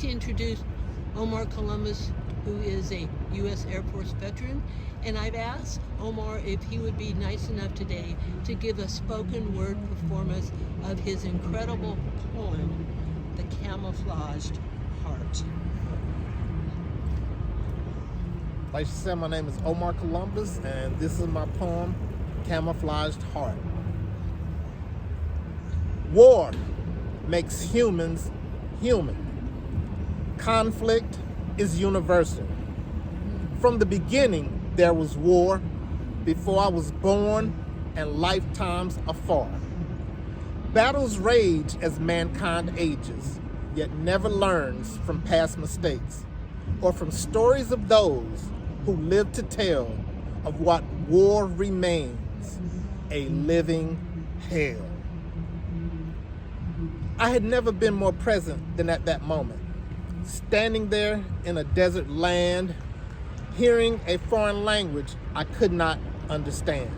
to introduce Omar Columbus, who is a U.S. Air Force veteran, and I've asked Omar if he would be nice enough today to give a spoken word performance of his incredible poem, The Camouflaged Heart. Like she said, my name is Omar Columbus, and this is my poem, Camouflaged Heart. War makes humans human. Conflict is universal. From the beginning, there was war, before I was born and lifetimes afar. Battles rage as mankind ages, yet never learns from past mistakes or from stories of those who live to tell of what war remains, a living hell. I had never been more present than at that moment, standing there in a desert land, hearing a foreign language I could not understand.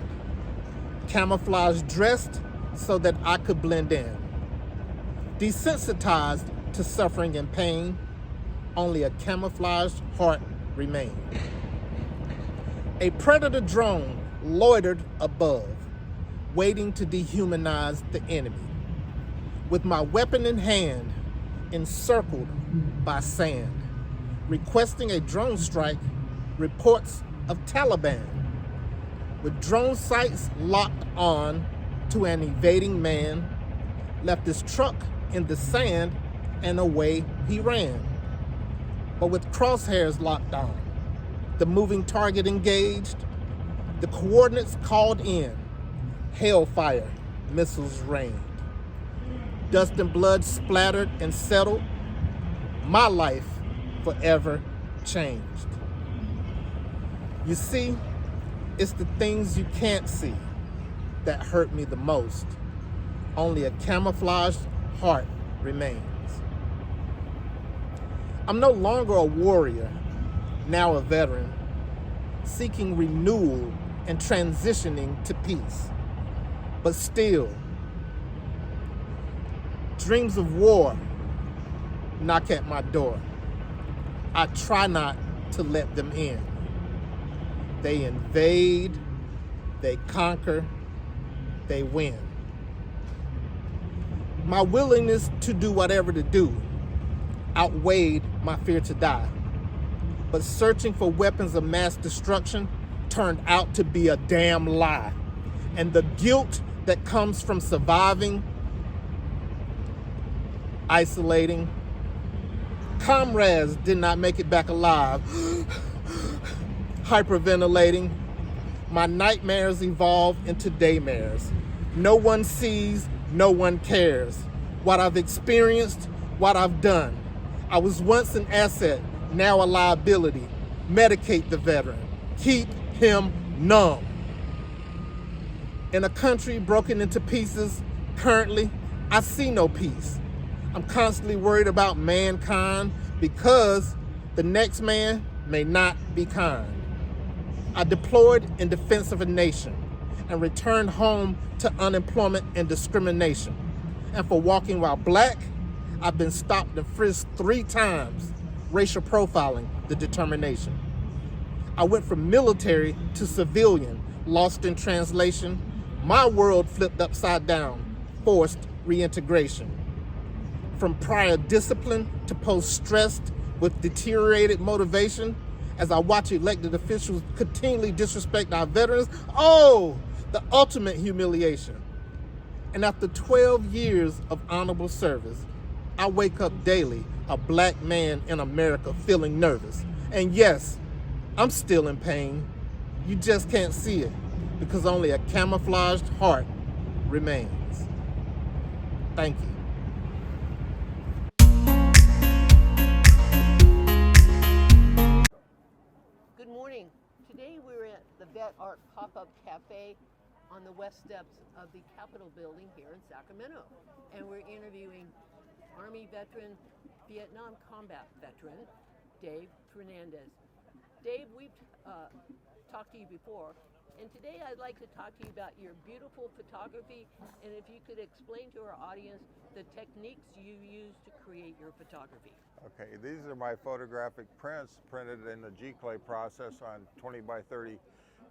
Camouflage dressed so that I could blend in. Desensitized to suffering and pain, only a camouflaged heart remained. A predator drone loitered above, waiting to dehumanize the enemy. With my weapon in hand, encircled by sand, requesting a drone strike, reports of Taliban. With drone sights locked on to an evading man, left his truck in the sand and away he ran. But with crosshairs locked on, the moving target engaged, the coordinates called in, hellfire missiles rained. Dust and blood splattered and settled, my life forever changed. You see, it's the things you can't see that hurt me the most. Only a camouflaged heart remains. I'm no longer a warrior, now a veteran, seeking renewal and transitioning to peace. But still, dreams of war knock at my door. I try not to let them in. They invade, they conquer, they win. My willingness to do whatever to do outweighed my fear to die. But searching for weapons of mass destruction turned out to be a damn lie. And the guilt that comes from surviving, isolating, comrades did not make it back alive, hyperventilating, my nightmares evolve into daymares. No one sees, no one cares. What I've experienced, what I've done. I was once an asset, now a liability. Medicate the veteran. Keep him numb. In a country broken into pieces, currently, I see no peace. I'm constantly worried about mankind because the next man may not be kind. I deployed in defense of a nation and returned home to unemployment and discrimination. And for walking while black, I've been stopped and frisked 3 times, racial profiling the determination. I went from military to civilian, lost in translation. My world flipped upside down, forced reintegration. From prior discipline to post-stressed with deteriorated motivation, as I watch elected officials continually disrespect our veterans, oh, the ultimate humiliation. And after 12 years of honorable service, I wake up daily a black man in America feeling nervous. And yes, I'm still in pain. You just can't see it because only a camouflaged heart remains. Thank you. Good morning. Today we're at the Vet Art Pop-Up Cafe on the west steps of the Capitol building here in Sacramento. And we're interviewing Army veteran, Vietnam combat veteran, Dave Fernandez. Dave, we've talked to you before. And today I'd like to talk to you about your beautiful photography, and if you could explain to our audience the techniques you use to create your photography. Okay, these are my photographic prints printed in the G-clay process on 20 by 30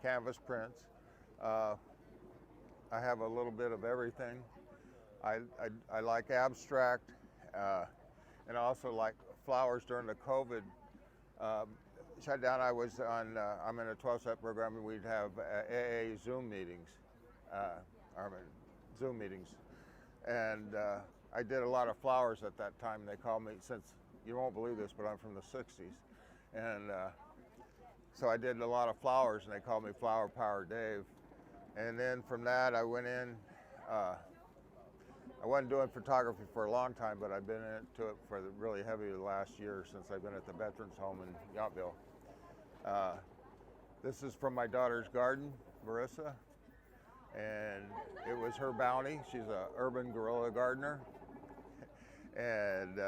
canvas prints. I have a little bit of everything. I like abstract, and I also like flowers. During the COVID shutdown, I'm in a 12-step program, and we'd have AA Zoom meetings, and I did a lot of flowers at that time. They called me, since you won't believe this, but I'm from the 60s, and so I did a lot of flowers, and they called me Flower Power Dave. And then from that, I went in. I wasn't doing photography for a long time, but I've been into it for really heavy the last year since I've been at the Veterans Home in Yountville. This is from my daughter's garden, Marissa, and it was her bounty. She's an urban guerrilla gardener. And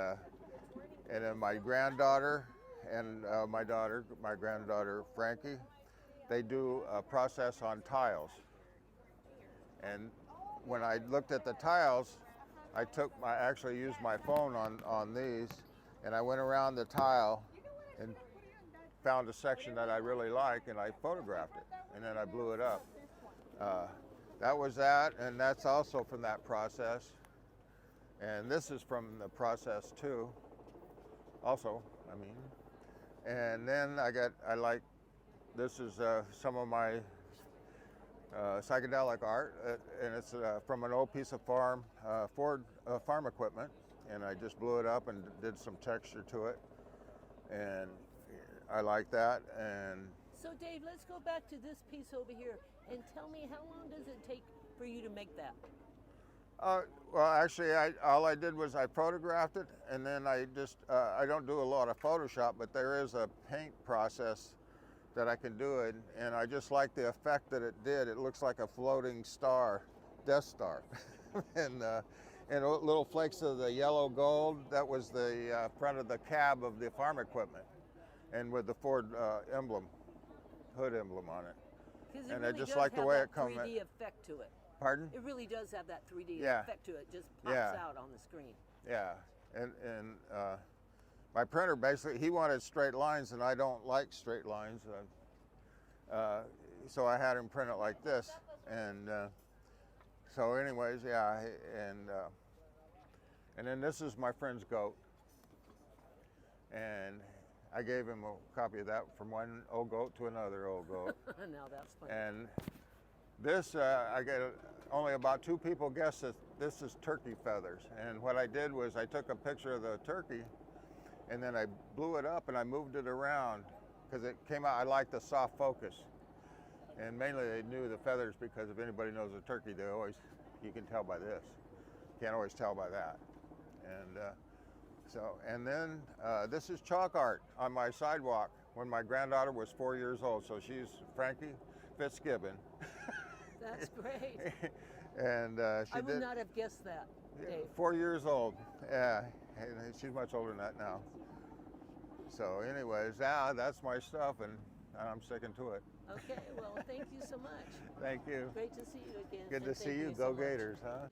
then my granddaughter and my granddaughter Frankie, they do a process on tiles. And when I looked at the tiles, I actually used my phone on these, and I went around the tile and found a section that I really like, and I photographed it, and then I blew it up. That was that, and that's also from that process. And this is from the process too, also, I mean. And then this is some of my psychedelic art, and it's from an old piece of Ford farm equipment, and I just blew it up and did some texture to it, and I like that. And So Dave, let's go back to this piece over here and tell me, how long does it take for you to make that? Well, actually, all I did was I photographed it, and then I don't do a lot of Photoshop, but there is a paint process that I can do it, and I just like the effect that it did. It looks like a floating star, Death Star, and little flakes of the yellow gold. That was the front of the cab of the farm equipment, and with the Ford hood emblem on it. And really I just like the way it comes. 3D effect to it. Pardon? It really does have that 3D Yeah. effect to it. Just pops out on the screen. Yeah, and my printer basically, he wanted straight lines, and I don't like straight lines. So I had him print it like this, and so anyways, yeah, and then this is my friend's goat, and I gave him a copy of that, from one old goat to another old goat. Now that's funny. And this, I get only about 2 people guessed that this is turkey feathers. And what I did was I took a picture of the turkey, and then I blew it up and I moved it around, because it came out, I like the soft focus. And mainly they knew the feathers because if anybody knows a turkey, you can tell by this. Can't always tell by that. And then this is chalk art on my sidewalk when my granddaughter was 4 years old. So she's Frankie Fitzgibbon. That's great. And I would not have guessed that, Dave. 4 years old. Yeah, and she's much older than that now. So anyways, that's my stuff, and I'm sticking to it. Okay, well, thank you so much. Thank you. Great to see you again. Good and to see thank you. so Go much. Gators, huh?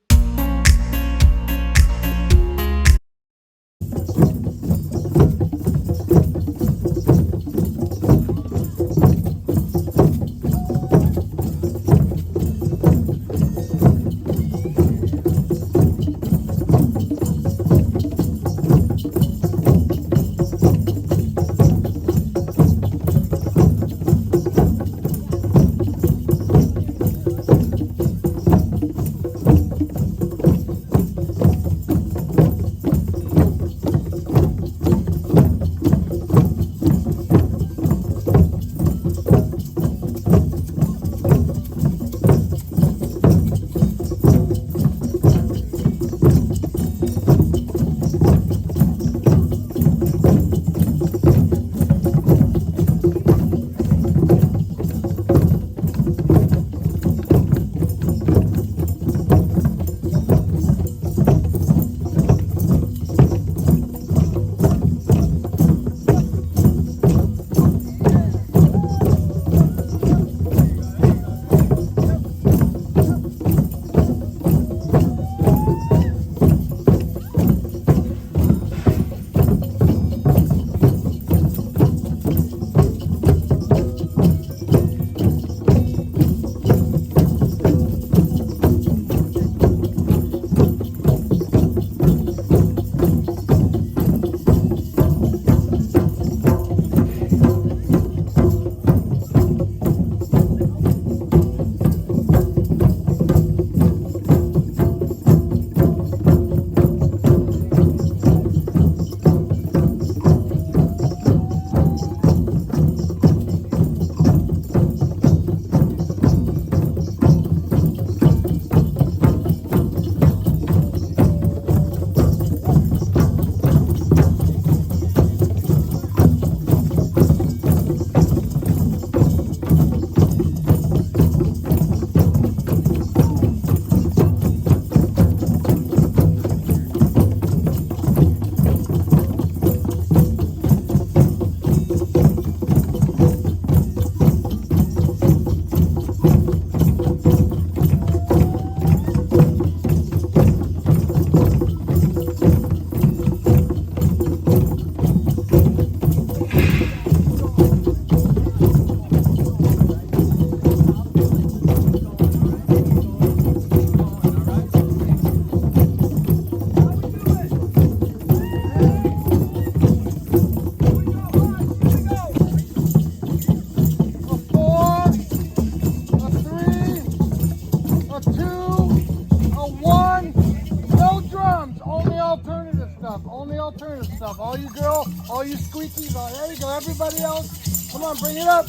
off. All you squeakies, there you go, everybody else. Come on, bring it up,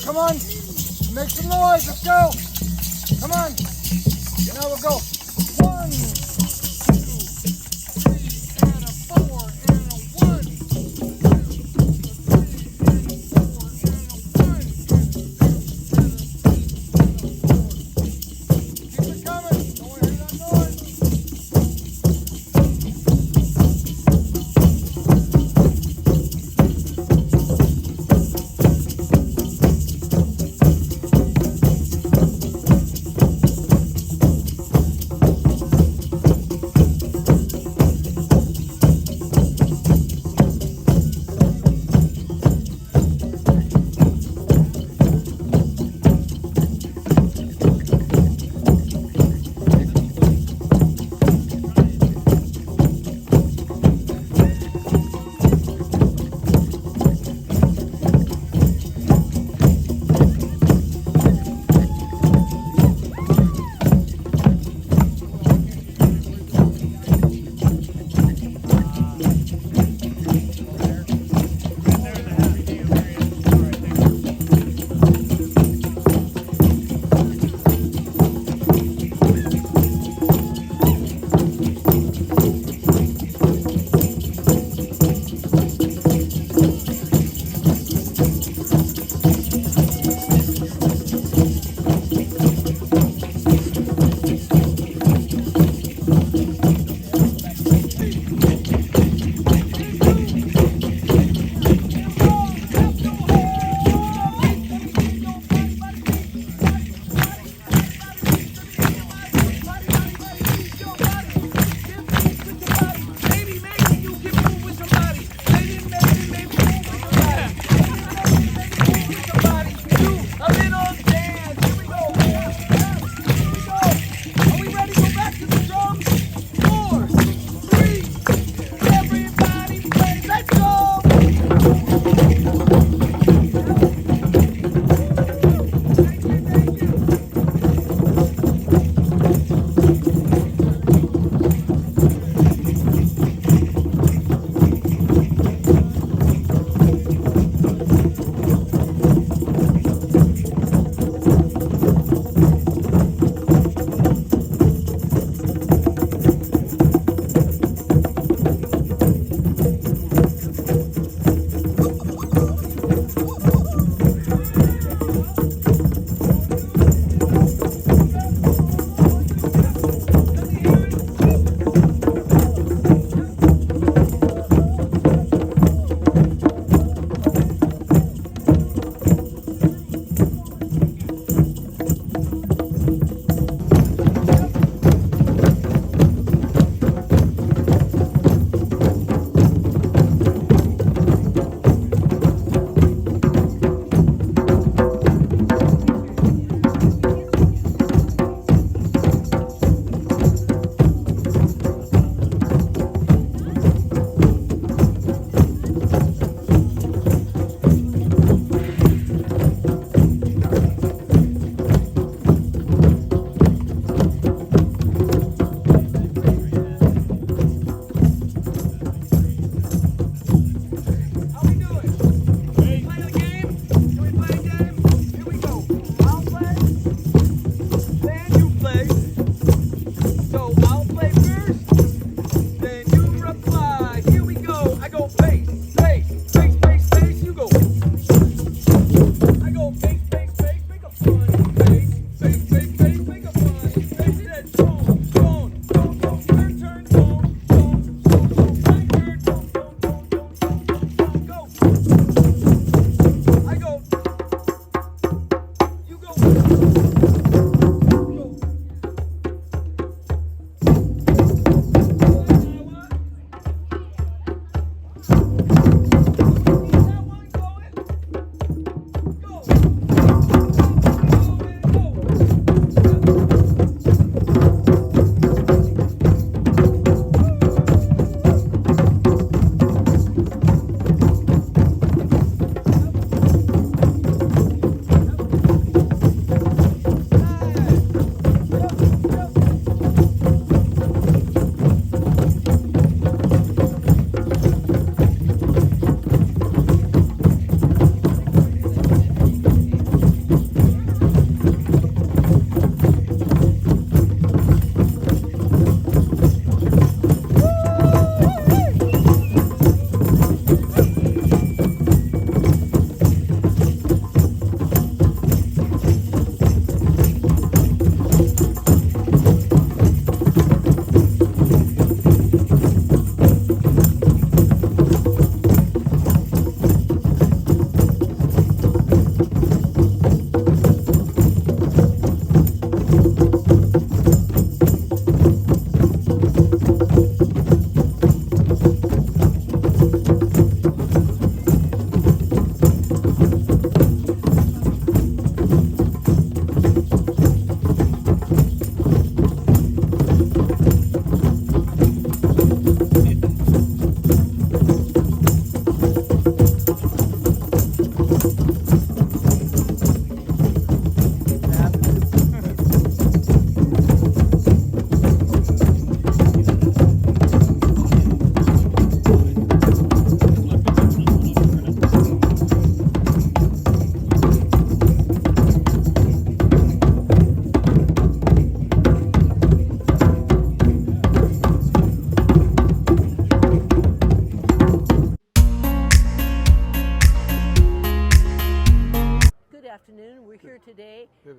come on. Make some noise, let's go. Come on. Now we'll go. 1, 2, 3, and a 4, and a 1, 2, 3, and a 4, and a 1, and a 2, and a 3, and a 4. Keep it coming. Don't want to hear that noise.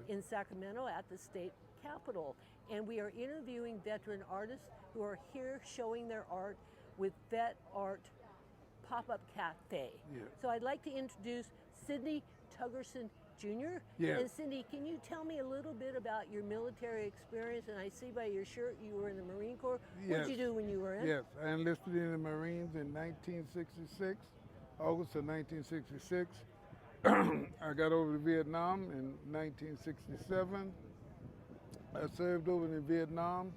in Sacramento at the state capitol. And we are interviewing veteran artists who are here showing their art with Vet Art Pop-Up Cafe. Yeah. So I'd like to introduce Sidney Tuggerson Jr. Yes. And Cindy, can you tell me a little bit about your military experience? And I see by your shirt you were in the Marine Corps. What Yes. did you do when you were in? Yes, I enlisted in the Marines in 1966, August of 1966. I got over to Vietnam in 1967. I served over in Vietnam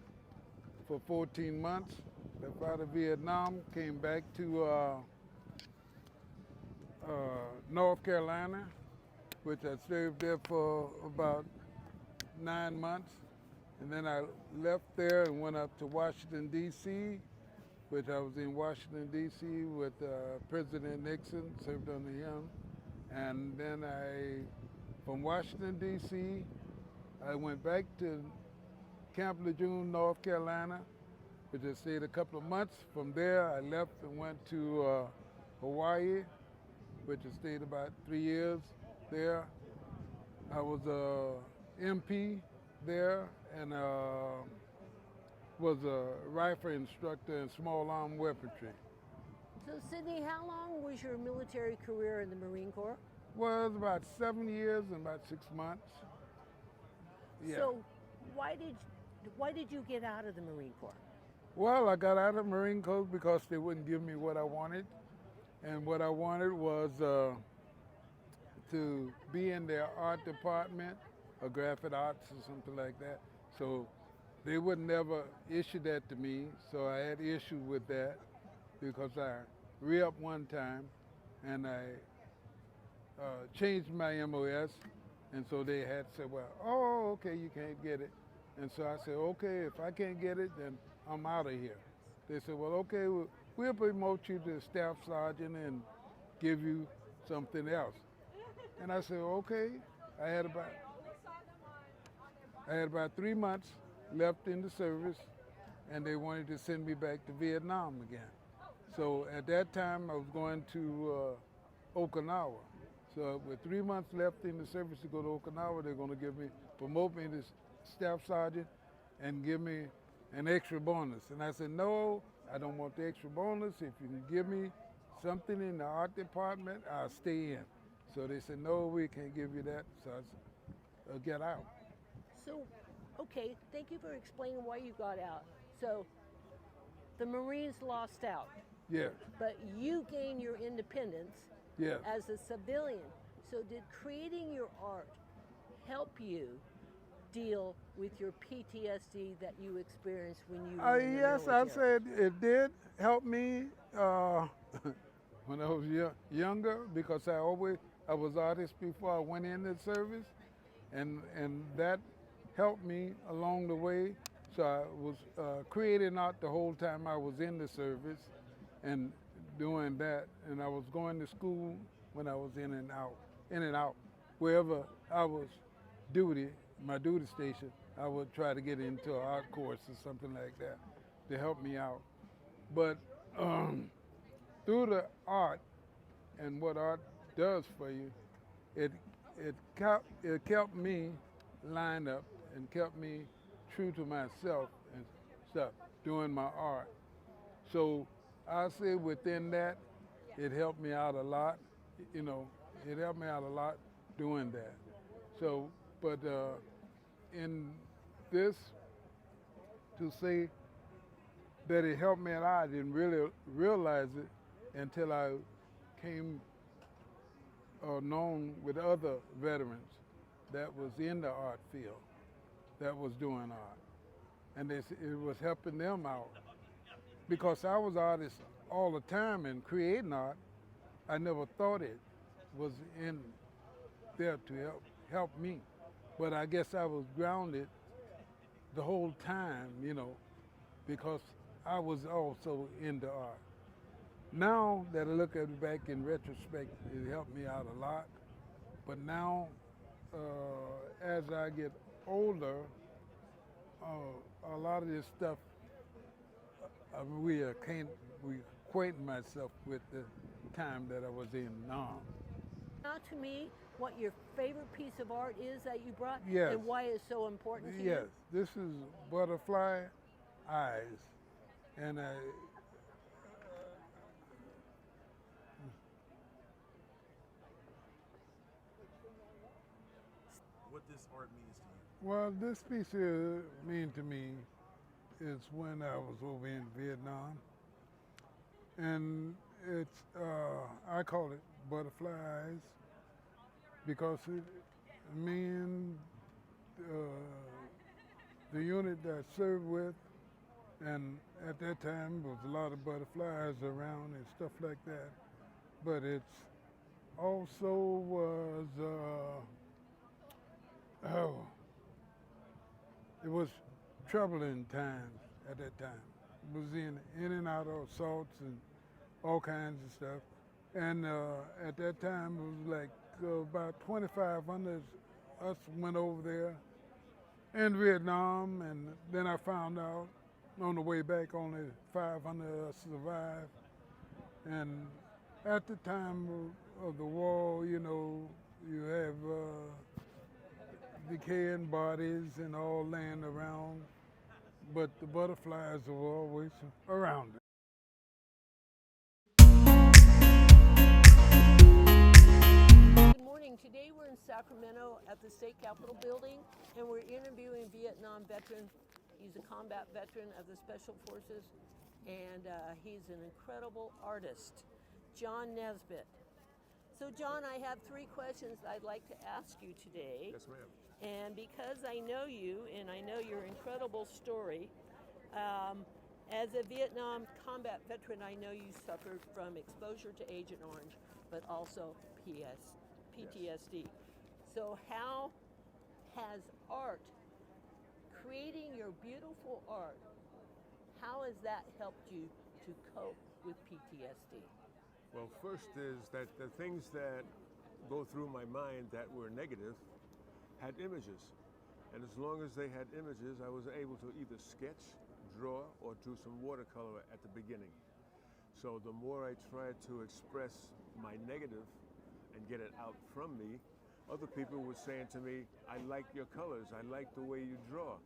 for 14 months. Left out of Vietnam, came back to North Carolina, which I served there for about 9 months. And then I left there and went up to Washington, D.C., which I was in Washington, D.C. with President Nixon, served under him. And then from Washington, D.C., I went back to Camp Lejeune, North Carolina, which I stayed a couple of months. From there, I left and went to Hawaii, which I stayed about 3 years there. I was a MP there and was a rifle instructor in small arm weaponry. So Sidney, how long was your military career in the Marine Corps? Well, it was about 7 years and about 6 months. Yeah. So why did you get out of the Marine Corps? Well, I got out of Marine Corps because they wouldn't give me what I wanted. And what I wanted was to be in their art department, or graphic arts or something like that. So they would never issue that to me. So I had issue with that because I re-upped one time and I changed my MOS. And so they had said, well, oh, okay, you can't get it. And so I said, okay, if I can't get it, then I'm out of here. They said, well, okay, we'll promote you to staff sergeant and give you something else. And I said, okay. I had about 3 months left in the service, and they wanted to send me back to Vietnam again. So at that time, I was going to Okinawa. So with 3 months left in the service to go to Okinawa, they're going to promote me to staff sergeant and give me an extra bonus. And I said, no, I don't want the extra bonus. If you can give me something in the art department, I'll stay in. So they said, no, we can't give you that. So I said, get out. So, okay, thank you for explaining why you got out. So the Marines lost out, Yeah, but you gained your independence yeah. as a civilian. So did creating your art help you deal with your PTSD that you experienced when you were in the Yes, I military? said it did help me when I was younger because I was artist before I went into service, and that helped me along the way. So I was creating art the whole time I was in the service and doing that, and I was going to school when I was in and out. Wherever I was my duty station, I would try to get into an art course or something like that to help me out. But through the art and what art does for you, it kept me lined up and kept me true to myself and stuff doing my art. So I say within that, it helped me out a lot. You know, it helped me out a lot doing that. So, but in this, to say that it helped me a lot, I didn't really realize it until I came known with other veterans that was in the art field, that was doing art. And it was helping them out. Because I was artist all the time and creating art, I never thought it was in there to help me. But I guess I was grounded the whole time, you know, because I was also into art. Now that I look at it back in retrospect, it helped me out a lot. But now, as I get older, a lot of this stuff, we acquaint myself with the time that I was in now. Now to me, what your favorite piece of art is that you brought Yes. and why it's so important to Yes, you? this is butterfly eyes, and What this art means to you? well, this piece here mean to me is when I was over in Vietnam, and it's I call it butterfly eyes because me and the unit that I served with, and at that time there was a lot of butterflies around and stuff like that. But it's also was it was troubling times at that time. It was in and out of assaults and all kinds of stuff. And at that time, it was like about 2,500 us went over there in Vietnam, and then I found out on the way back only 500 of us survived. And at the time of the war, you know, you have decaying bodies and all laying around, but the butterflies were always around. Good morning. Today we're in Sacramento at the State Capitol building and we're interviewing Vietnam veteran. He's a combat veteran of the Special Forces and he's an incredible artist, John Nesbitt. So John, I have 3 questions I'd like to ask you today. Yes, ma'am. And because I know you and I know your incredible story, as a Vietnam combat veteran, I know you suffered from exposure to Agent Orange, but also PTSD. So how has art, creating your beautiful art, how has that helped you to cope with PTSD? Well, first is that the things that go through my mind that were negative had images. And as long as they had images, I was able to either sketch, draw, or do some watercolor at the beginning. So the more I tried to express my negative and get it out from me, other people were saying to me, I like your colors, I like the way you draw.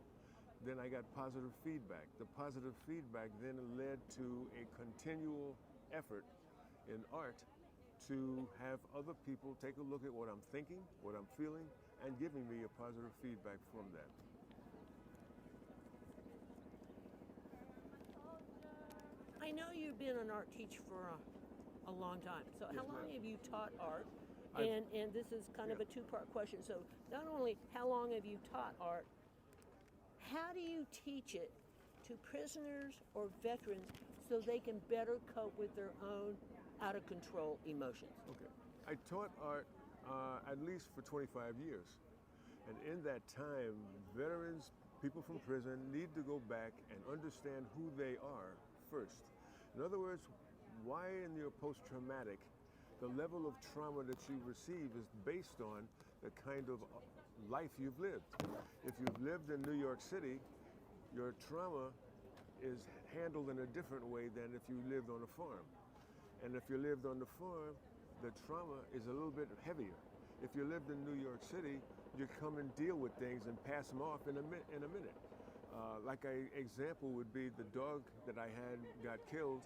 Then I got positive feedback. The positive feedback then led to a continual effort in art to have other people take a look at what I'm thinking, what I'm feeling, and giving me a positive feedback from that. I know you've been an art teacher for a long time. So Yes, how long ma'am. have you taught art? I've- And this is kind of a 2-part question. So not only how long have you taught art, how do you teach it to prisoners or veterans so they can better cope with their own out of control emotions? Okay. I taught art at least for 25 years. And in that time, veterans, people from prison need to go back and understand who they are first. In other words, why in your post-traumatic, the level of trauma that you receive is based on the kind of life you've lived. If you've lived in New York City, your trauma is handled in a different way than if you lived on a farm. And if you lived on the farm, the trauma is a little bit heavier. If you lived in New York City, you come and deal with things and pass them off in a minute. Like an example would be the dog that I had got killed,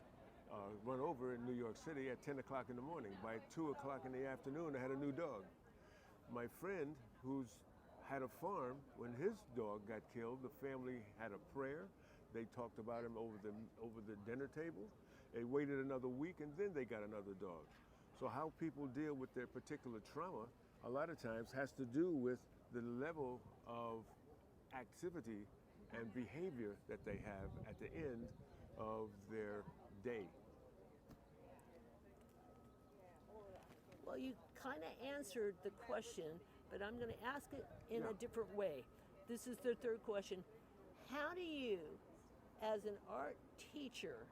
run over in New York City at 10 o'clock in the morning. By 2 o'clock in the afternoon, I had a new dog. My friend who's had a farm, when his dog got killed, the family had a prayer. They talked about him over the dinner table. They waited another week and then they got another dog. So how people deal with their particular trauma a lot of times has to do with the level of activity and behavior that they have at the end of their day. Well, you kind of answered the question, but I'm going to ask it in a different way. This is the 3rd question. How do you, as an art teacher,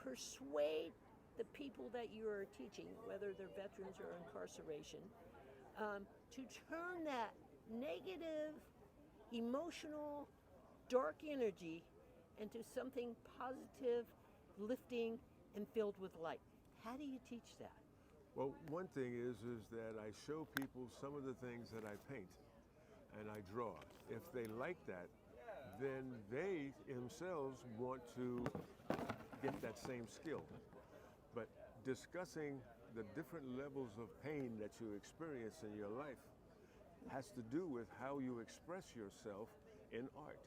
persuade the people that you are teaching, whether they're veterans or incarceration, to turn that negative, emotional, dark energy into something positive, lifting, and filled with light? How do you teach that? Well, one thing is that I show people some of the things that I paint and I draw. If they like that, then they themselves want to get that same skill. But discussing the different levels of pain that you experience in your life has to do with how you express yourself in art.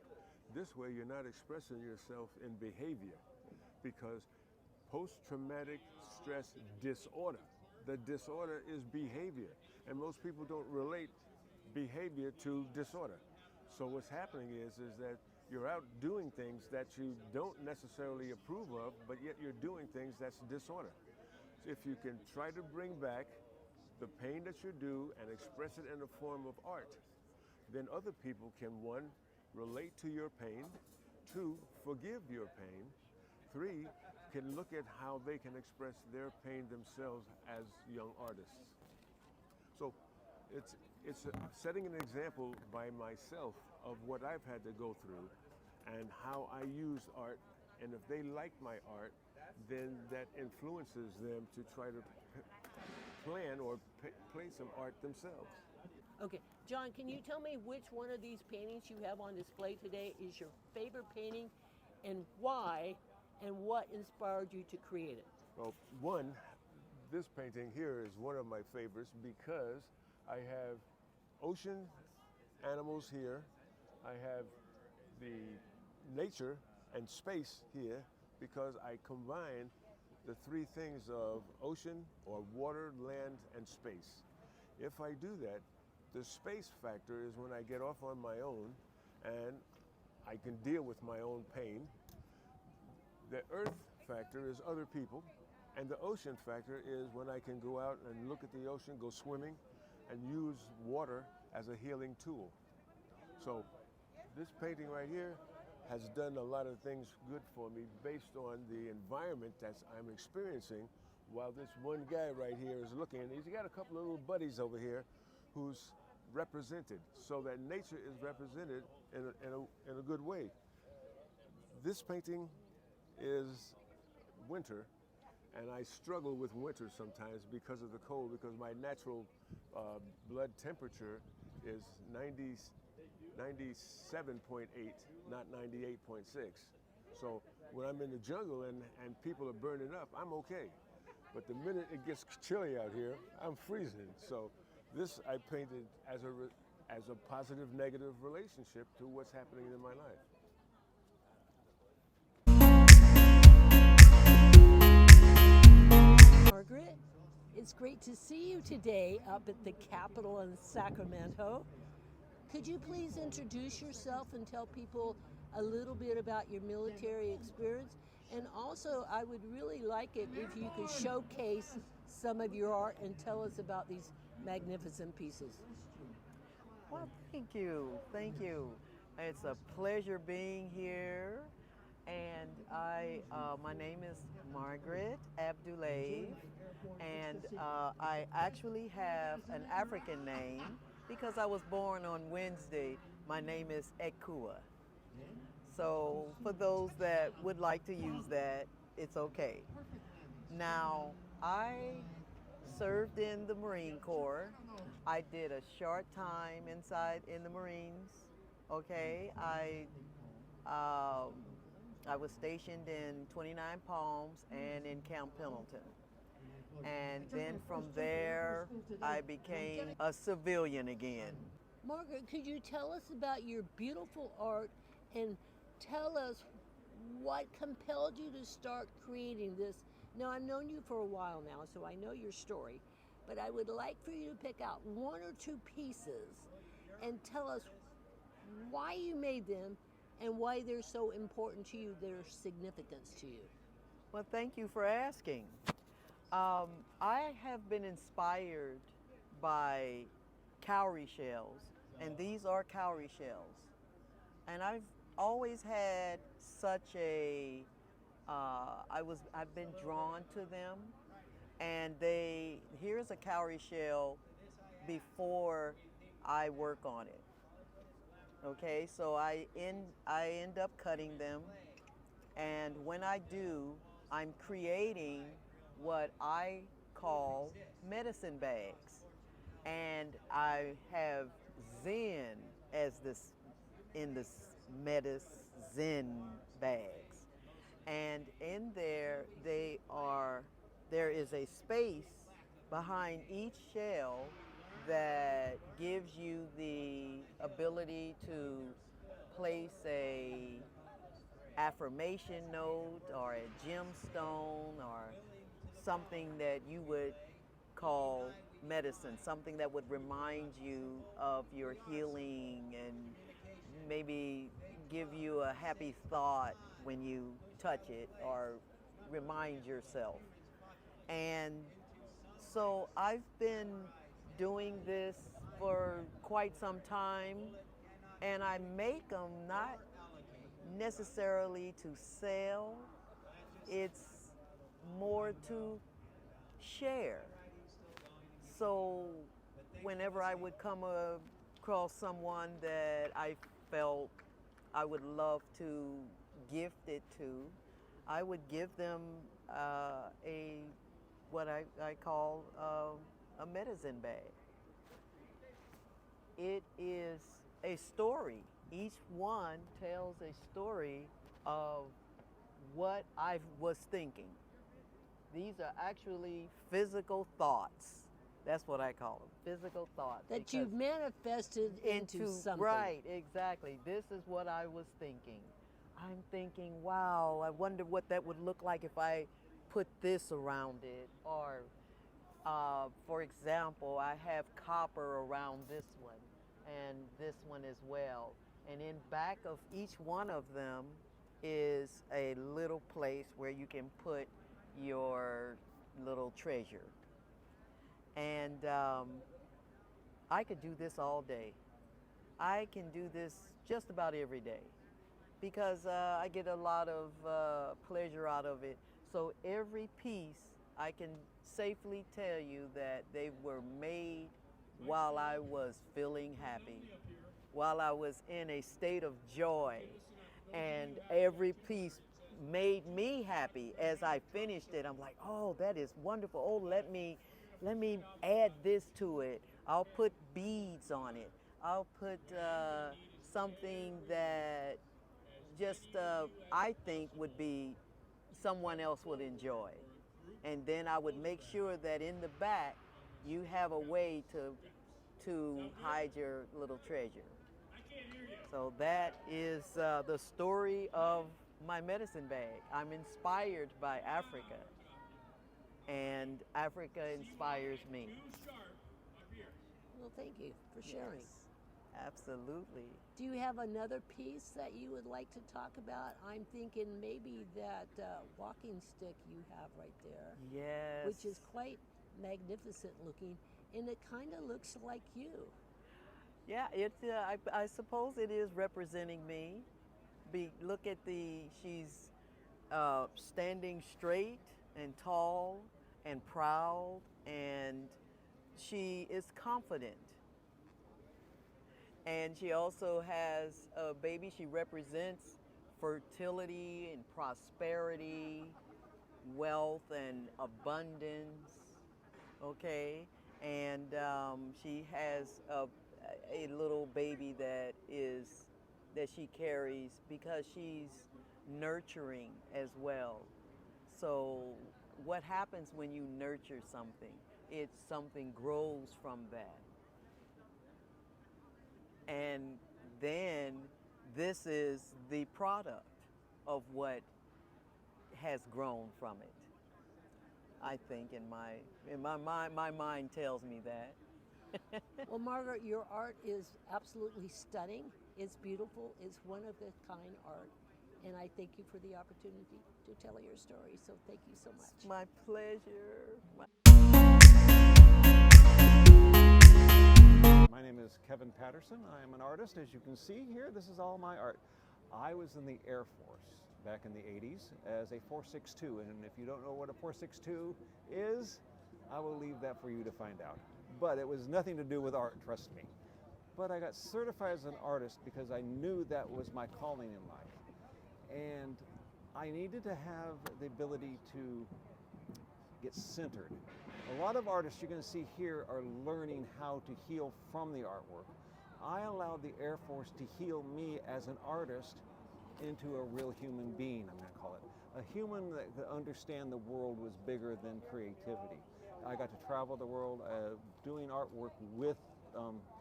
This way, you're not expressing yourself in behavior, because post-traumatic stress disorder, the disorder is behavior, and most people don't relate behavior to disorder. So what's happening is that you're out doing things that you don't necessarily approve of, but yet you're doing things that's disorder. So if you can try to bring back the pain that you do and express it in the form of art, then other people can, one, relate to your pain, two, forgive your pain, three, can look at how they can express their pain themselves as young artists. So it's setting an example by myself of what I've had to go through and how I use art, and if they like my art, then that influences them to try to plan or play some art themselves. Okay, John, can you tell me which one of these paintings you have on display today is your favorite painting, and why, and what inspired you to create it? Well, one, this painting here is one of my favorites because I have ocean animals here, I have the nature and space here, because I combine the three things of ocean or water, land, and space. If I do that, the space factor is when I get off on my own and I can deal with my own pain. The earth factor is other people, and the ocean factor is when I can go out and look at the ocean, go swimming, and use water as a healing tool. So this painting right here has done a lot of things good for me based on the environment that I'm experiencing, while this one guy right here is looking, and he's got a couple of little buddies over here who's represented, so that nature is represented in a good way. This painting is winter, and I struggle with winter sometimes because of the cold, because my natural blood temperature is 97.8, not 98.6. So when I'm in the jungle and people are burning up, I'm okay. But the minute it gets chilly out here, I'm freezing. So this I painted as a positive-negative relationship to what's happening in my life. Margaret, it's great to see you today up at the Capitol in Sacramento. Could you please introduce yourself and tell people a little bit about your military experience? And also, I would really like it if you could showcase some of your art and tell us about these magnificent pieces. Well, thank you. Thank you. It's a pleasure being here. And my name is Margaret Abdoulaye, and I actually have an African name because I was born on Wednesday. My name is Ekua. So for those that would like to use that, it's okay. Now, I served in the Marine Corps. I did a short time inside in the Marines. Okay, I was stationed in 29 Palms and in Camp Pendleton. And then from there, I became a civilian again. Margaret, could you tell us about your beautiful art and tell us what compelled you to start creating this? Now, I've known you for a while now, so I know your story, but I would like for you to pick out one or two pieces and tell us why you made them and why they're so important to you, their significance to you. Well, thank you for asking. I have been inspired by cowrie shells, and these are cowrie shells. And I've always had such a, I've been drawn to them, and here's a cowrie shell before I work on it. Okay, so I end up cutting them, and when I do, I'm creating what I call medicine bags. And I have Zen as this in the medicine bags. And in there there is a space behind each shell that gives you the ability to place a affirmation note or a gemstone or something that you would call medicine, something that would remind you of your healing and maybe give you a happy thought when you touch it or remind yourself. And so I've been doing this for quite some time, and I make them not necessarily to sell, it's more to share. So whenever I would come across someone that I felt I would love to gift it to, I would give them a what I call a medicine bag. It is a story. Each one tells a story of what I was thinking. These are actually physical thoughts. That's what I call them, physical thoughts. That you've manifested into something. Right, exactly. This is what I was thinking. I'm thinking, wow, I wonder what that would look like if I put this around it. Or, for example, I have copper around this one and this one as well. And in back of each one of them is a little place where you can put your little treasure. And I could do this all day. I can do this just about every day because I get a lot of pleasure out of it. So every piece, I can safely tell you that they were made while I was feeling happy, while I was in a state of joy. And every piece made me happy as I finished it. I'm like, oh, that is wonderful. Oh, let me add this to it. I'll put beads on it. I'll put something that just I think would be someone else would enjoy. And then I would make sure that in the back you have a way to hide your little treasure. So that is the story of my medicine bag. I'm inspired by Africa, and Africa inspires me. Well, thank you for sharing. Yes, absolutely. Do you have another piece that you would like to talk about? I'm thinking maybe that walking stick you have right there. Yes. Which is quite magnificent looking, and it kind of looks like you. Yeah, I suppose it is representing me. Look at she's standing straight and tall and proud, and she is confident. And she also has a baby. She represents fertility and prosperity, wealth and abundance, okay? And she has a little baby that she carries because she's nurturing as well. So what happens when you nurture something? Something grows from that. And then this is the product of what has grown from it. I think in my mind tells me that. Well, Margaret, your art is absolutely stunning. It's beautiful. It's one of a kind art. And I thank you for the opportunity to tell your story. So thank you so much. It's my pleasure. My name is Kevin Patterson. I am an artist. As you can see here, this is all my art. I was in the Air Force back in the 80s as a 462. And if you don't know what a 462 is, I will leave that for you to find out. But it was nothing to do with art, trust me. But I got certified as an artist because I knew that was my calling in life. And I needed to have the ability to get centered. A lot of artists you're going to see here are learning how to heal from the artwork. I allowed the Air Force to heal me as an artist into a real human being, I'm going to call it. A human that could understand the world was bigger than creativity. I got to travel the world doing artwork with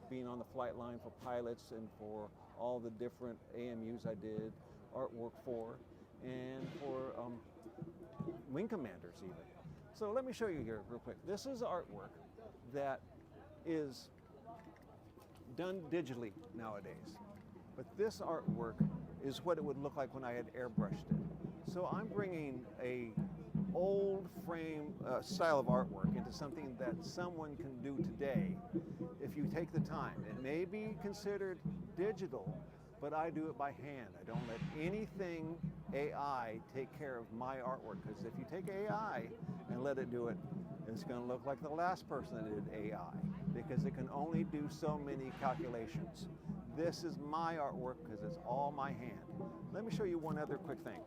being on the flight line for pilots and for all the different AMUs I did artwork for, and for wing commanders even. So let me show you here real quick. This is artwork that is done digitally nowadays. But this artwork is what it would look like when I had airbrushed it. So I'm bringing a old frame style of artwork into something that someone can do today if you take the time. It may be considered digital, but I do it by hand. I don't let anything AI take care of my artwork, because if you take AI and let it do it, it's going to look like the last person that did AI, because it can only do so many calculations. This is my artwork because it's all my hand. Let me show you one other quick thing.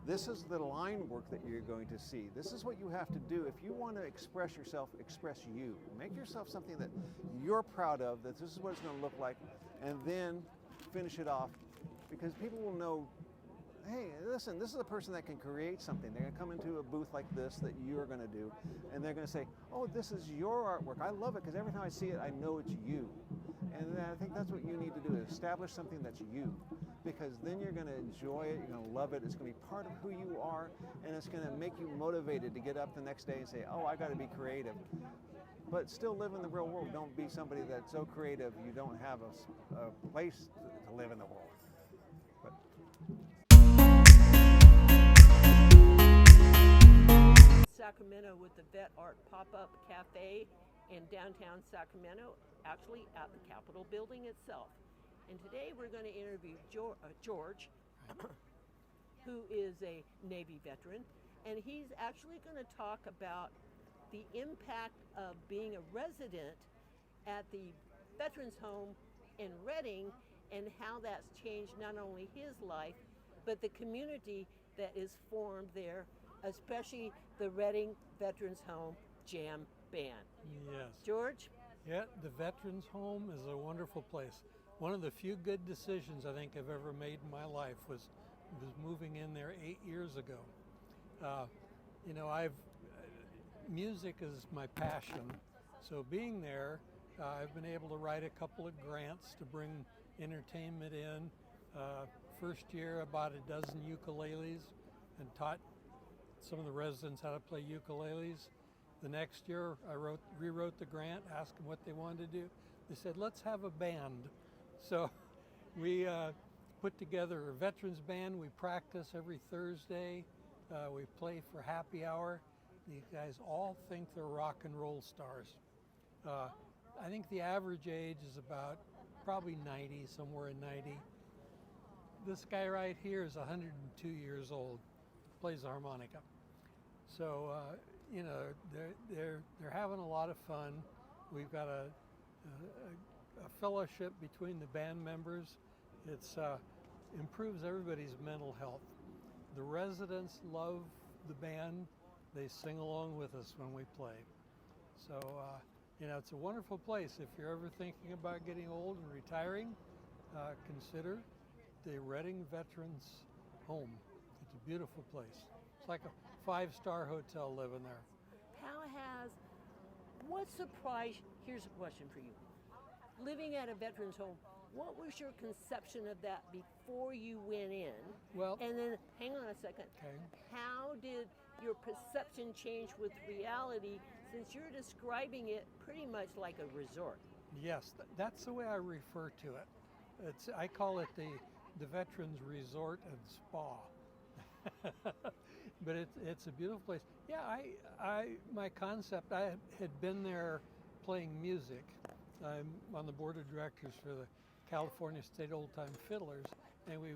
This is the line work that you're going to see. This is what you have to do. If you want to express yourself, express you. Make yourself something that you're proud of, that this is what it's going to look like, and then finish it off, because people will know, hey, listen, this is a person that can create something. They're going to come into a booth like this that you're going to do, and they're going to say, oh, this is your artwork. I love it, because every time I see it, I know it's you. And I think that's what you need to do, is establish something that's you, because then you're going to enjoy it, you're going to love it, it's going to be part of who you are, and it's going to make you motivated to get up the next day and say, oh, I got to be creative. But still live in the real world. Don't be somebody that's so creative you don't have a place to live in the world. Sacramento with the Vet Art Pop-Up Cafe in downtown Sacramento, actually at the Capitol building itself. And today we're going to interview George, who is a Navy veteran, and he's actually going to talk about the impact of being a resident at the Veterans Home in Redding and how that's changed not only his life, but the community that is formed there, especially the Redding Veterans Home Jam Band. Yes. George? Yeah, the Veterans Home is a wonderful place. One of the few good decisions I think I've ever made in my life was moving in there 8 years ago. You know, music is my passion, so being there, I've been able to write a couple of grants to bring entertainment in. First year, I bought a dozen ukuleles and taught some of the residents how to play ukuleles. The next year, I rewrote the grant, asked them what they wanted to do. They said, let's have a band. So we put together a veterans band. We practice every Thursday. We play for happy hour. These guys all think they're rock and roll stars. I think the average age is about probably 90, somewhere in 90. This guy right here is 102 years old, plays the harmonica. So, you know, they're having a lot of fun. We've got a fellowship between the band members. It's improves everybody's mental health. The residents love the band. They sing along with us when we play. So, you know, it's a wonderful place. If you're ever thinking about getting old and retiring, consider the Redding Veterans Home. It's a beautiful place. It's like a 5-star hotel living there. What surprised, here's a question for you. Living at a veterans home, what was your conception of that before you went in? Well, and then, hang on a second. Okay. How did your perception change with reality, since you're describing it pretty much like a resort? Yes, that's the way I refer to it. I call it the Veterans Resort and Spa. But it's a beautiful place. Yeah, my concept, I had been there playing music. I'm on the board of directors for the California State Old Time Fiddlers, and we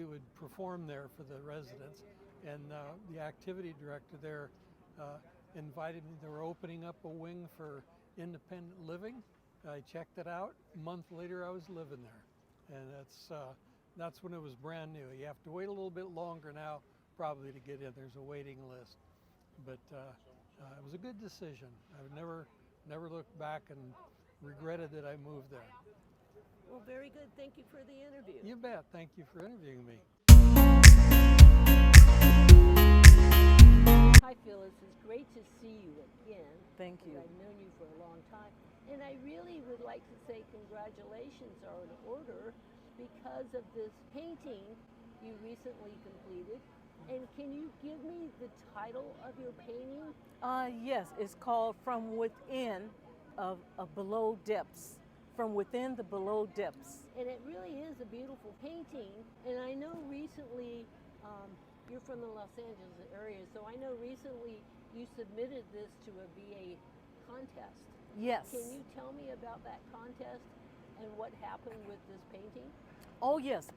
would perform there for the residents. And the activity director there invited me. They were opening up a wing for independent living. I checked it out. A month later, I was living there, and that's when it was brand new. You have to wait a little bit longer now, probably, to get in. There's a waiting list. but it was a good decision. I've never looked back and regretted that I moved there. Well, very good. Thank you for the interview. You bet. Thank you for interviewing me. Hi, Phyllis. It's great to see you again. Thank you. I've known you for a long time. And I really would like to say congratulations are in order because of this painting you recently completed. And can you give me the title of your painting? Yes, it's called From Within of Below Depths. From Within the Below Depths. And it really is a beautiful painting. And I know recently, you're from the Los Angeles area, so I know recently you submitted this to a VA contest. Yes. Can you tell me about that contest and what happened with this painting? Oh, yes.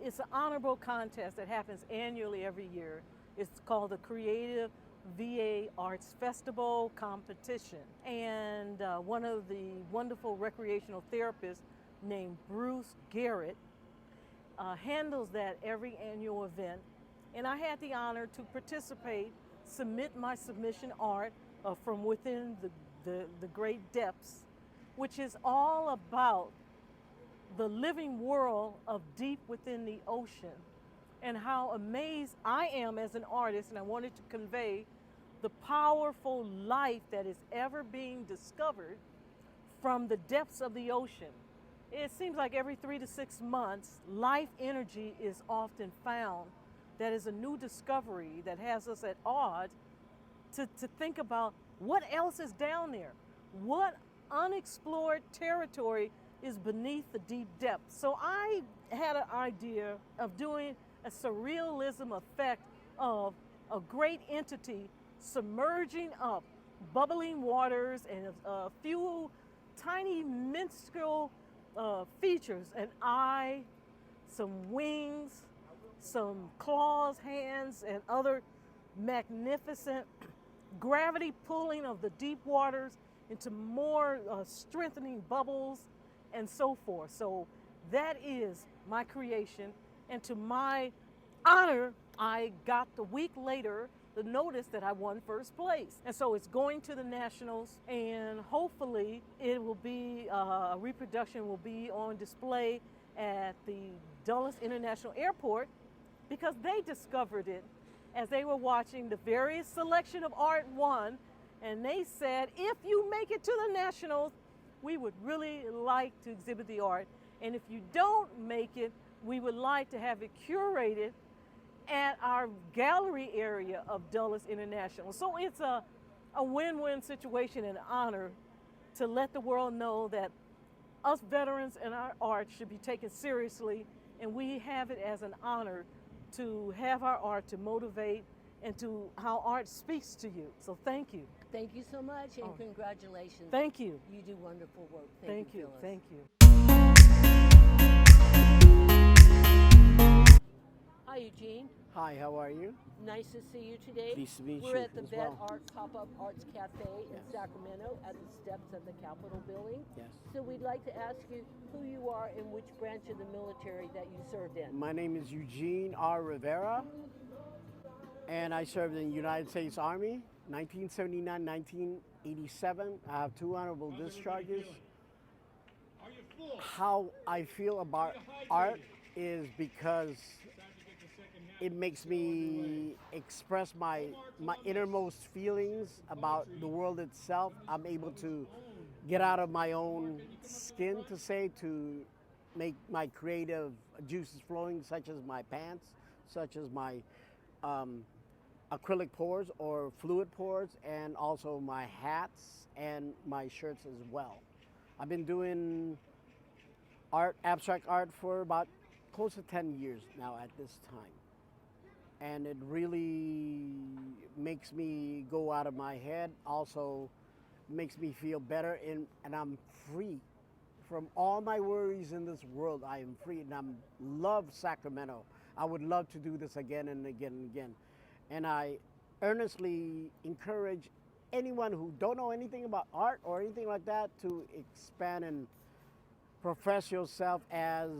It's an honorable contest that happens annually every year. It's called the Creative VA Arts Festival Competition. And one of the wonderful recreational therapists named Bruce Garrett handles that every annual event. And I had the honor to participate, submit my submission art from within the great depths, which is all about the living world of deep within the ocean and how amazed I am as an artist, and I wanted to convey the powerful life that is ever being discovered from the depths of the ocean. It seems like every 3 to 6 months, life energy is often found that is a new discovery that has us at odds to think about what else is down there, what unexplored territory is beneath the deep depths. So I had an idea of doing a surrealism effect of a great entity submerging up bubbling waters and a few tiny minuscule features, an eye, some wings, some claws, hands, and other magnificent gravity pulling of the deep waters into more strengthening bubbles and so forth. So that is my creation, and to my honor, I got the week later the notice that I won first place. And so it's going to the Nationals, and hopefully it will be, a reproduction will be on display at the Dulles International Airport, because they discovered it as they were watching the various selection of art won, and they said, if you make it to the Nationals, we would really like to exhibit the art. And if you don't make it, we would like to have it curated at our gallery area of Dulles International. So it's a win-win situation and honor to let the world know that us veterans and our art should be taken seriously, and we have it as an honor to have our art to motivate and to how art speaks to you. So thank you. Thank you so much, and congratulations. Thank you. You do wonderful work. Thank you. Phyllis. Thank you. Hi, Eugene. Hi, how are you? Nice to see you today. Pleased to meet We're you at the as Vet well. Art Pop-Up Arts Cafe in Yes. Sacramento at the steps of the Capitol building. Yes. So we'd like to ask you who you are and which branch of the military that you served in. My name is Eugene R. Rivera, and I served in the United States Army, 1979, 1987. I have 2 honorable discharges. How I feel about art is because it makes me express my innermost feelings about the world itself. I'm able to get out of my own skin, to make my creative juices flowing, such as my pants, such as my acrylic pours or fluid pours, and also my hats and my shirts as well. I've been doing art, abstract art, for about close to 10 years now at this time. And it really makes me go out of my head, also makes me feel better, and I'm free from all my worries in this world. I am free, and I love Sacramento. I would love to do this again and again and again. And I earnestly encourage anyone who don't know anything about art or anything like that to expand and profess yourself, as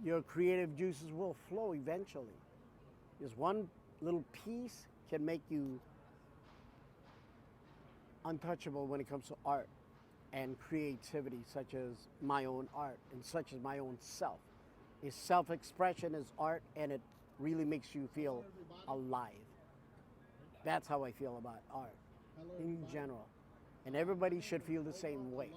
your creative juices will flow eventually. Just one little piece can make you untouchable when it comes to art and creativity, such as my own art and such as my own self. Is self-expression is art, and it really makes you feel alive. That's how I feel about art in general. And everybody should feel the same way.